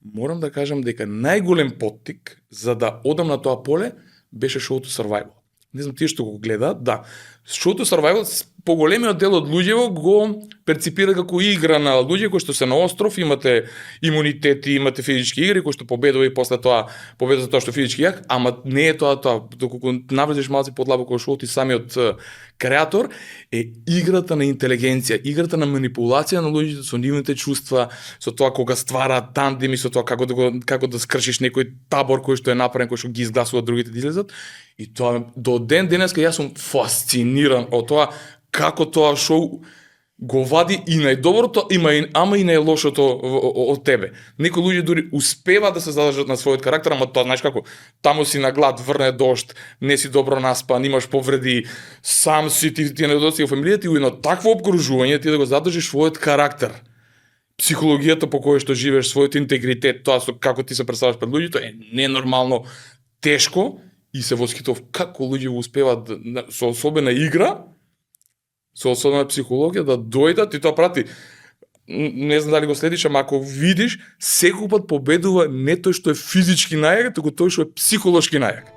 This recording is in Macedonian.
морам да кажам дека најголем поттик за да одам на тоа поле беше шоуто Survival. Не знам тие што го гледаат, да. Шоуто Survival поголемиот дел од луѓето го перципира како игра на луѓе кои што се на остров, имате имунитети, имате физички игри кои што победува и после тоа победува тоа што физички јак, ама не е тоа, доколку навлезеш малку подлабоко во шоуто и самиот креатор е играта на интелигенција, играта на манипулација на луѓето со нивните чувства, со тоа кога ствараат тандеми, со тоа како да скршиш некој табор кој што е направен, кој што ги изгласува другите да излезат. И тоа до ден денеска јас сум фасциниран од тоа како тоа шоу го вади и најдоброто, ама и најлошото од тебе. Некои луѓе дури успеваат да се задржат на својот карактер, ама тоа знаеш како, таму си на глад, врне дожд, не си добро наспан, имаш повреди, сам си ти недостига фамилијата и у едно такво обкружување ти да го задржиш својот карактер. Психологијата по која што живееш, својот интегритет, тоа со како ти се представаш пред луѓето е ненормално тешко и се восхитов како луѓе го успеваат со особена игра, со особена психологија да дојдат и тоа прати. Не знам дали го следиш, ама ако видиш, секој пат победува не тој што е физички најак, туку тој што е психолошки најак.